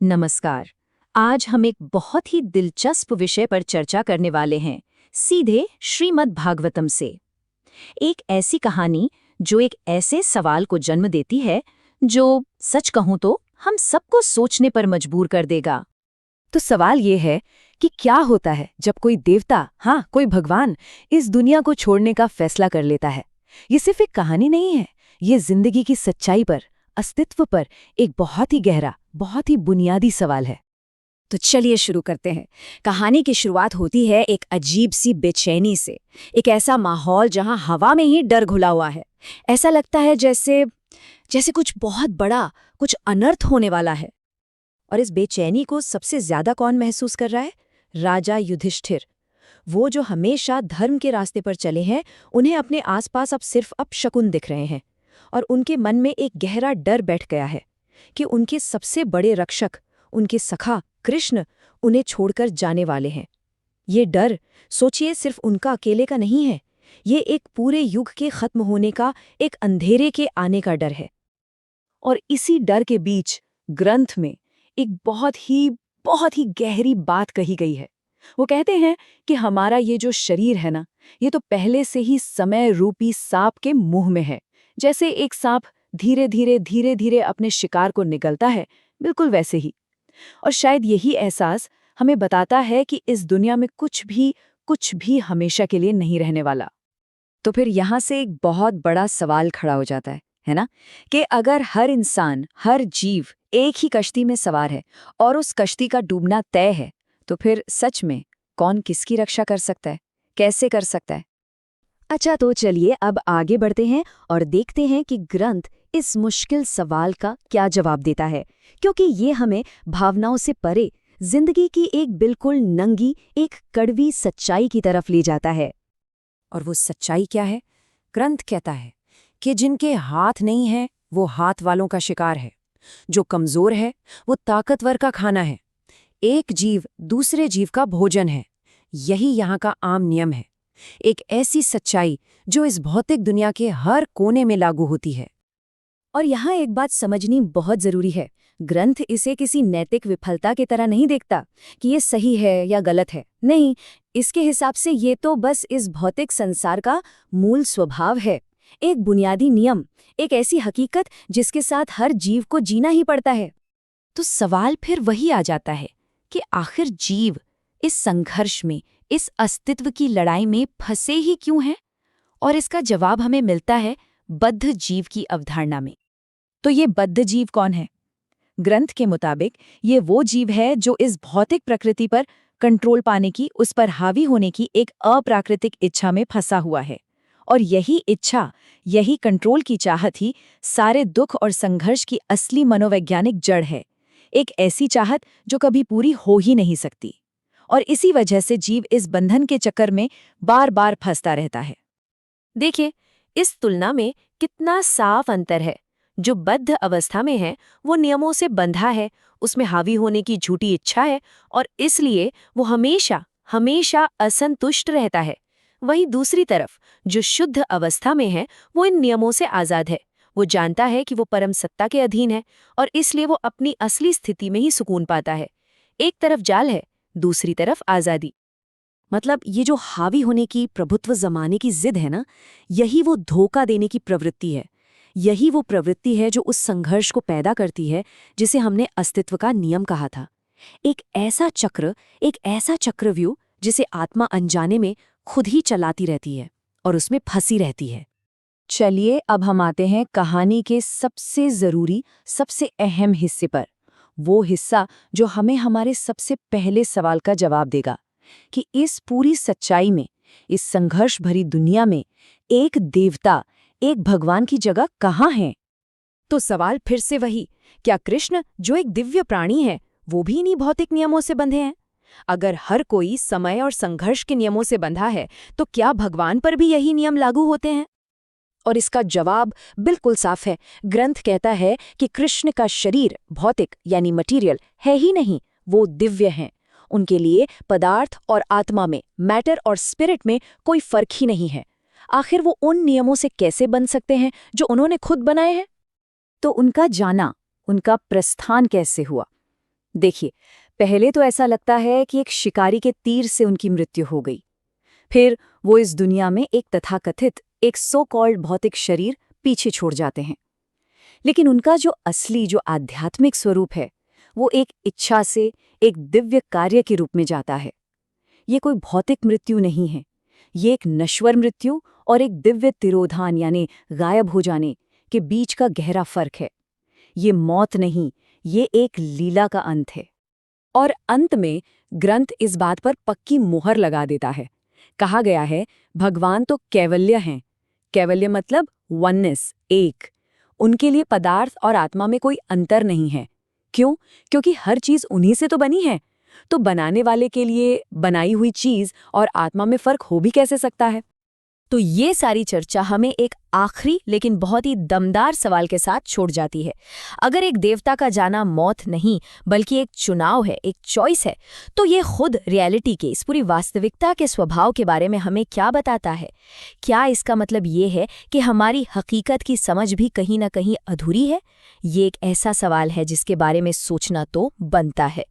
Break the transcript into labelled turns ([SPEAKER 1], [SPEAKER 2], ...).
[SPEAKER 1] नमस्कार। आज हम एक बहुत ही दिलचस्प विषय पर चर्चा करने वाले हैं, सीधे श्रीमद् भागवतम से। एक ऐसी कहानी जो एक ऐसे सवाल को जन्म देती है जो, सच कहूं तो, हम सबको सोचने पर मजबूर कर देगा।
[SPEAKER 2] तो सवाल ये है कि क्या होता है जब कोई देवता, हाँ कोई भगवान, इस दुनिया को छोड़ने का फैसला कर लेता है। ये सिर्फ एक कहानी नहीं है, ये जिंदगी की सच्चाई पर, अस्तित्व पर एक बहुत ही गहरा, बहुत ही बुनियादी सवाल है।
[SPEAKER 3] तो चलिए शुरू करते हैं। कहानी की शुरुआत होती है एक अजीब सी बेचैनी से। एक ऐसा माहौल जहां हवा में ही डर घुला हुआ है। ऐसा लगता है जैसे जैसे कुछ बहुत बड़ा, कुछ अनर्थ होने वाला है।
[SPEAKER 2] और इस बेचैनी को सबसे ज्यादा कौन महसूस कर रहा है? राजा युधिष्ठिर। वो जो हमेशा धर्म के रास्ते पर चले हैं, उन्हें अपने आसपास अब सिर्फ अपशकुन दिख रहे हैं। और उनके मन में एक गहरा डर बैठ गया है कि उनके सबसे बड़े रक्षक, उनके सखा कृष्ण, उन्हें छोड़कर जाने वाले हैं। ये डर, सोचिए, सिर्फ उनका अकेले का नहीं है। ये एक पूरे युग के खत्म होने का, एक अंधेरे के आने का डर है। और इसी डर के बीच ग्रंथ में एक बहुत ही गहरी बात कही गई है। वो कहते हैं कि हमारा ये जो शरीर है ना, ये तो पहले से ही समय रूपी सांप के मुंह में है। जैसे एक सांप धीरे धीरे अपने शिकार को निगलता है, बिल्कुल वैसे ही। और शायद यही एहसास हमें बताता है कि इस दुनिया में कुछ भी हमेशा के लिए नहीं रहने वाला।
[SPEAKER 1] तो फिर यहाँ से एक बहुत बड़ा सवाल खड़ा हो जाता है ना, कि अगर हर इंसान, हर जीव एक ही कश्ती में सवार है और उस कश्ती का डूबना तय है, तो फिर सच में कौन किसकी रक्षा कर सकता है, कैसे कर सकता है?
[SPEAKER 2] अच्छा, तो चलिए अब आगे बढ़ते हैं और देखते हैं कि ग्रंथ इस मुश्किल सवाल का क्या जवाब देता है, क्योंकि ये हमें भावनाओं से परे जिंदगी की एक बिल्कुल नंगी, एक कड़वी सच्चाई की तरफ ले जाता है।
[SPEAKER 4] और वो सच्चाई क्या है? ग्रंथ कहता है कि जिनके हाथ नहीं है वो हाथ वालों का शिकार है, जो कमजोर है वो ताकतवर का खाना है, एक जीव दूसरे जीव का भोजन है। यही यहाँ का आम नियम है, एक ऐसी सच्चाई जो इस भौतिक दुनिया के हर कोने में लागू होती है।
[SPEAKER 2] और यहाँ एक बात समझनी बहुत जरूरी है। ग्रंथ इसे किसी नैतिक विफलता की तरह नहीं देखता कि ये सही है या गलत है। नहीं, इसके हिसाब से ये तो बस इस भौतिक संसार का मूल स्वभाव है, एक बुनियादी नियम, एक ऐसी हकीकत जिसके साथ हर जीव को जीना ही पड़ता है।
[SPEAKER 1] तो सवाल फिर वही आ जाता है कि आखिर जीव इस संघर्ष में, इस अस्तित्व की लड़ाई में फंसे ही क्यों हैं? और इसका जवाब हमें मिलता है बद्ध जीव की अवधारणा में।
[SPEAKER 2] तो ये बद्ध जीव कौन है? ग्रंथ के मुताबिक ये वो जीव है जो इस भौतिक प्रकृति पर कंट्रोल पाने की, उस पर हावी होने की एक अप्राकृतिक इच्छा में फंसा हुआ है। और यही इच्छा, यही कंट्रोल की चाहत ही सारे दुख और संघर्ष की असली मनोवैज्ञानिक जड़ है। एक ऐसी चाहत जो कभी पूरी हो ही नहीं सकती। और इसी वजह से जीव इस बंधन के चक्कर में बार बार फंसता रहता है। देखिए, इस तुलना में कितना साफ अंतर है। जो बद्ध अवस्था में है वो नियमों से बंधा है, उसमें हावी होने की झूठी इच्छा है और इसलिए वो हमेशा असंतुष्ट रहता है। वहीं दूसरी तरफ जो शुद्ध अवस्था में है वो इन नियमों से आज़ाद है। वो जानता है कि वो परम सत्ता के अधीन है और इसलिए वो अपनी असली स्थिति में ही सुकून पाता है। एक तरफ जाल है, दूसरी तरफ आज़ादी। मतलब ये जो हावी होने की, प्रभुत्व जमाने की जिद है ना, यही वो धोखा देने की प्रवृत्ति है। यही वो प्रवृत्ति है जो उस संघर्ष को पैदा करती है जिसे हमने अस्तित्व का नियम कहा था। एक ऐसा चक्रव्यूह जिसे आत्मा अनजाने में खुद ही चलाती रहती है और उसमें फंसी रहती है। चलिए अब हम आते हैं कहानी के सबसे जरूरी, सबसे अहम हिस्से पर। वो हिस्सा जो हमें हमारे सबसे पहले सवाल का जवाब देगा कि इस पूरी सच्चाई में, इस संघर्ष भरी दुनिया में एक देवता, एक भगवान की जगह कहाँ है? तो सवाल फिर से वही, क्या कृष्ण जो एक दिव्य प्राणी है वो भी इन्हीं भौतिक नियमों से बंधे हैं? अगर हर कोई समय और संघर्ष के नियमों से बंधा है तो क्या भगवान पर भी यही नियम लागू होते हैं? और इसका जवाब बिल्कुल साफ है। ग्रंथ कहता है कि कृष्ण का शरीर भौतिक यानी मटीरियल है ही नहीं, वो दिव्य हैं। उनके लिए पदार्थ और आत्मा में, मैटर और स्पिरिट में कोई फर्क ही नहीं है। आखिर वो उन नियमों से कैसे बन सकते हैं जो उन्होंने खुद बनाए हैं? तो उनका जाना, उनका प्रस्थान कैसे हुआ?
[SPEAKER 3] देखिए, पहले तो ऐसा लगता है कि एक शिकारी के तीर से उनकी मृत्यु हो गई। फिर वो इस दुनिया में एक तथाकथित, एक सो कॉल्ड भौतिक शरीर पीछे छोड़ जाते हैं। लेकिन उनका जो असली, जो आध्यात्मिक स्वरूप है, वो एक इच्छा से, एक दिव्य कार्य के रूप में जाता है। ये कोई भौतिक मृत्यु नहीं है, ये एक नश्वर मृत्यु और एक दिव्य तिरोधान यानी गायब हो जाने के बीच का गहरा फर्क है। ये मौत नहीं, ये एक लीला का अंत है। और अंत में ग्रंथ इस बात पर पक्की मुहर लगा देता है। कहा गया है, भगवान तो कैवल्य हैं। कैवल्य मतलब वननेस, एक। उनके लिए पदार्थ और आत्मा में कोई अंतर नहीं है। क्यों? क्योंकि हर चीज उन्हीं से तो बनी है। तो बनाने वाले के लिए बनाई हुई चीज और आत्मा में फर्क हो भी कैसे सकता है? तो ये सारी चर्चा हमें एक आखिरी लेकिन बहुत ही दमदार सवाल के साथ छोड़ जाती है। अगर एक देवता का जाना मौत नहीं बल्कि एक चुनाव है, एक चॉइस है, तो ये खुद रियलिटी के, इस पूरी वास्तविकता के स्वभाव के बारे में हमें क्या बताता है? क्या इसका मतलब ये है कि हमारी हकीकत की समझ भी कहीं ना कहीं अधूरी है? ये एक ऐसा सवाल है जिसके बारे में सोचना तो बनता है।